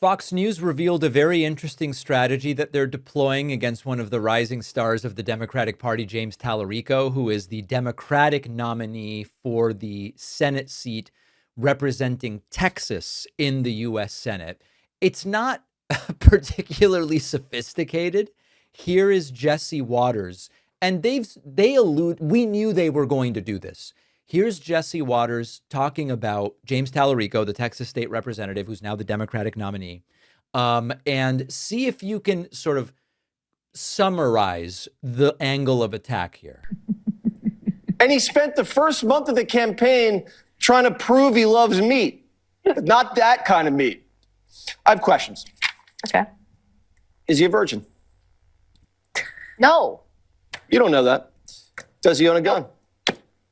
Fox News revealed a very interesting strategy that they're deploying against one of the rising stars of the Democratic Party, James Talarico, who is the Democratic nominee for the Senate seat representing Texas in the U.S. Senate. It's not particularly sophisticated. Here is Jesse Waters, and we knew they were going to do this. Here's Jesse Waters talking about James Talarico, the Texas state representative, who's now the Democratic nominee, and see if you can sort of summarize the angle of attack here. And he spent the first month of the campaign trying to prove he loves meat, but not that kind of meat. I have questions. Okay. Is he a virgin? No. You don't know that. Does he own a gun?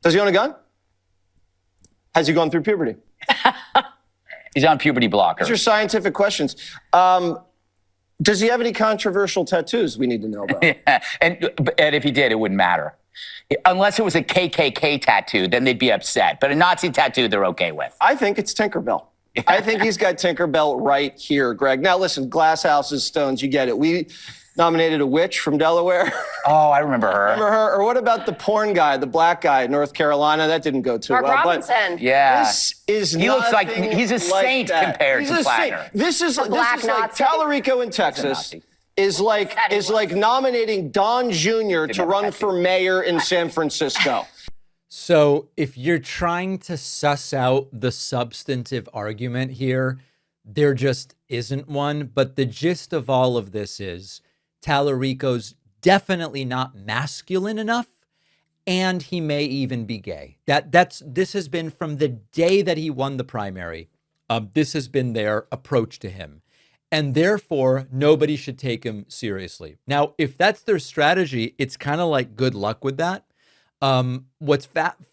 Does he own a gun? Has he gone through puberty? He's on puberty blocker. These are scientific questions. Does he have any controversial tattoos we need to know about? Yeah. And if he did, it wouldn't matter. Unless it was a KKK tattoo, then they'd be upset. But a Nazi tattoo, they're okay with. I think it's Tinkerbell. I think he's got Tinkerbell right here, Greg. Now, listen, glass houses, stones, you get it. We nominated a witch from Delaware. Oh, I remember her. Remember her? Or what about the porn guy, the black guy in North Carolina? That didn't go too Mark well. Robinson. But yeah. This is he looks like he's a saint that. compared he's to a Platter. saint. This is like Nazi. Talarico in Texas is like nominating Don Jr. to run for mayor in San Francisco. So if you're trying to suss out the substantive argument here, there just isn't one. But the gist of all of this is Talarico's definitely not masculine enough, and he may even be gay. This has been from the day that he won the primary. This has been their approach to him. And therefore, nobody should take him seriously. Now, if that's their strategy, it's kind of like good luck with that. What's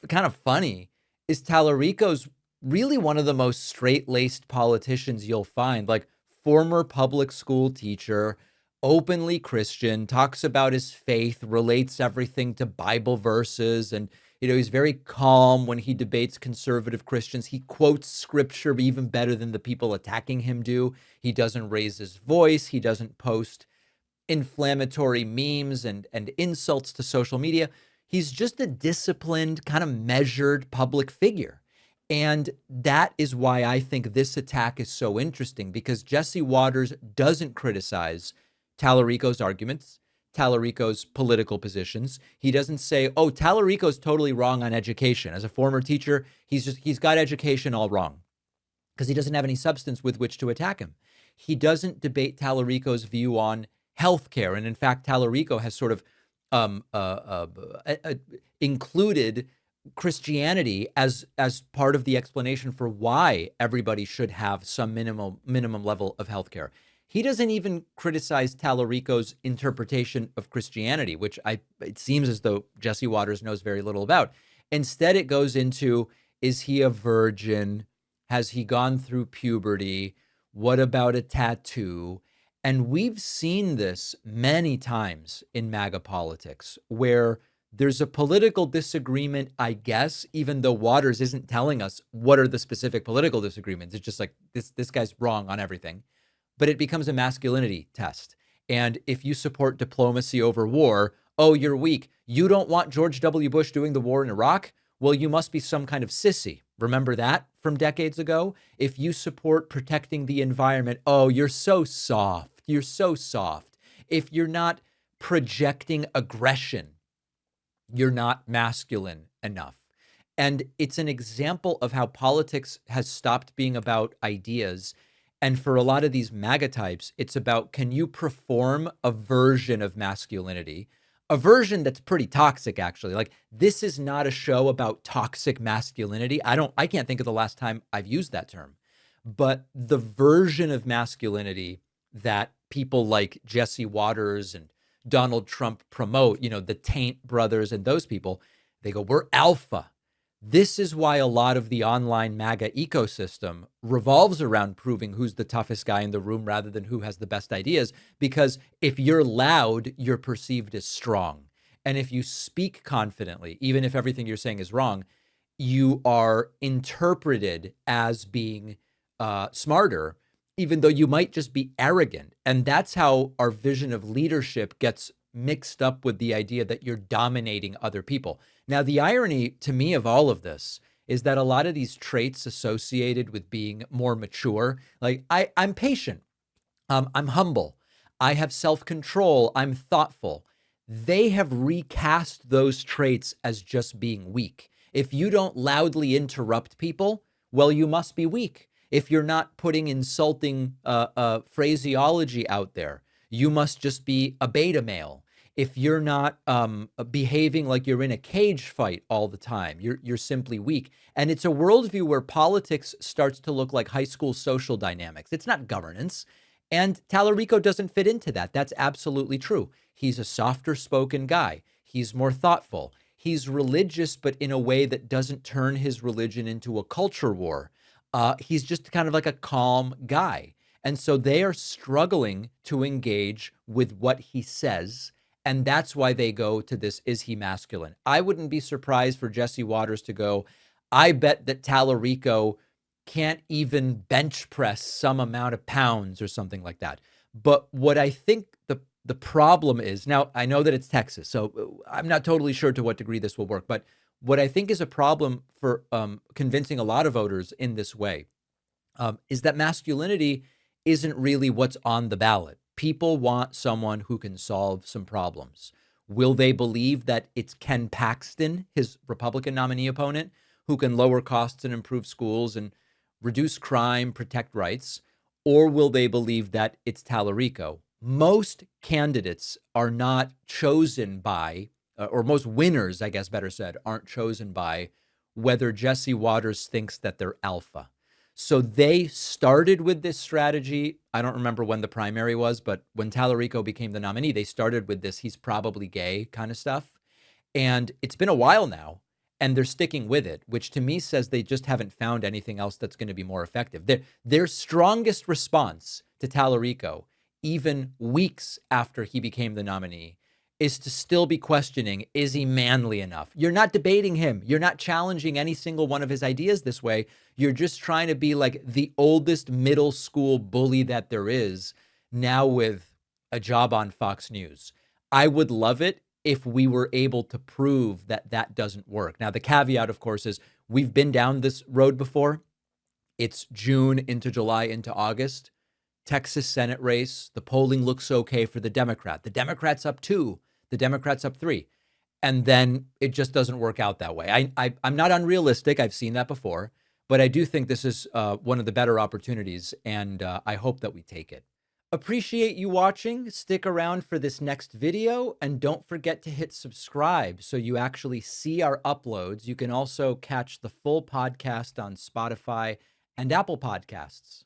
kind of funny is Talarico's really one of the most straight-laced politicians you'll find, like former public school teacher, openly Christian, talks about his faith, relates everything to Bible verses, and he's very calm when he debates conservative Christians. He quotes scripture even better than the people attacking him do. He doesn't raise his voice. He doesn't post inflammatory memes and insults to social media. He's just a disciplined, kind of measured public figure. And that is why I think this attack is so interesting, because Jesse Waters doesn't criticize Talarico's arguments, Talarico's political positions. He doesn't say, oh, Talarico's totally wrong on education. As a former teacher, he's got education all wrong, because he doesn't have any substance with which to attack him. He doesn't debate Talarico's view on healthcare. And in fact, Talarico has sort of included Christianity as part of the explanation for why everybody should have some minimum level of healthcare. He doesn't even criticize Talarico's interpretation of Christianity, which it seems as though Jesse Waters knows very little about. Instead, it goes into, is he a virgin? Has he gone through puberty? What about a tattoo? And we've seen this many times in MAGA politics, where there's a political disagreement, I guess, even though Waters isn't telling us what are the specific political disagreements. It's just like, this guy's wrong on everything. But it becomes a masculinity test. And if you support diplomacy over war, oh, you're weak. You don't want George W. Bush doing the war in Iraq? Well, you must be some kind of sissy. Remember that from decades ago? If you support protecting the environment, oh, you're so soft. You're so soft. If you're not projecting aggression, you're not masculine enough. And it's an example of how politics has stopped being about ideas. And for a lot of these MAGA types, it's about, can you perform a version of masculinity, a version that's pretty toxic, actually. Like, this is not a show about toxic masculinity. I can't think of the last time I've used that term, but the version of masculinity that people like Jesse Waters and Donald Trump promote, the Taint brothers and those people, they go, we're alpha. This is why a lot of the online MAGA ecosystem revolves around proving who's the toughest guy in the room rather than who has the best ideas. Because if you're loud, you're perceived as strong. And if you speak confidently, even if everything you're saying is wrong, you are interpreted as being smarter. even though you might just be arrogant. And that's how our vision of leadership gets mixed up with the idea that you're dominating other people. Now, the irony to me of all of this is that a lot of these traits associated with being more mature, like I'm patient, I'm humble, I have self-control, I'm thoughtful. They have recast those traits as just being weak. If you don't loudly interrupt people, well, you must be weak. If you're not putting insulting phraseology out there, you must just be a beta male. If you're not behaving like you're in a cage fight all the time, you're simply weak. And it's a worldview where politics starts to look like high school social dynamics. It's not governance. And Talarico doesn't fit into that. That's absolutely true. He's a softer spoken guy. He's more thoughtful. He's religious, but in a way that doesn't turn his religion into a culture war. He's just kind of like a calm guy. And so they are struggling to engage with what he says. And that's why they go to this, is he masculine? I wouldn't be surprised for Jesse Waters to go, I bet that Talarico can't even bench press some amount of pounds or something like that. But what I think the problem is, now I know that it's Texas, so I'm not totally sure to what degree this will work, but what I think is a problem for convincing a lot of voters in this way is that masculinity isn't really what's on the ballot. People want someone who can solve some problems. Will they believe that it's Ken Paxton, his Republican nominee opponent, who can lower costs and improve schools and reduce crime, protect rights? Or will they believe that it's Talarico? Most candidates are not chosen by, or most winners, I guess better said, aren't chosen by whether Jesse Waters thinks that they're alpha. So they started with this strategy. I don't remember when the primary was, but when Talarico became the nominee, they started with this, he's probably gay kind of stuff. And it's been a while now, and they're sticking with it, which to me says they just haven't found anything else that's going to be more effective. Their strongest response to Talarico, even weeks after he became the nominee, is to still be questioning, is he manly enough? You're not debating him. You're not challenging any single one of his ideas this way. You're just trying to be like the oldest middle school bully that there is, now with a job on Fox News. I would love it if we were able to prove that that doesn't work. Now, the caveat, of course, is we've been down this road before. It's June into July into August. Texas Senate race, the polling looks okay for the Democrat. The Democrat's up 2, the Democrat's up 3. And then it just doesn't work out that way. I'm not unrealistic. I've seen that before. But I do think this is one of the better opportunities, and I hope that we take it. Appreciate you watching. Stick around for this next video, and don't forget to hit subscribe so you actually see our uploads. You can also catch the full podcast on Spotify and Apple Podcasts.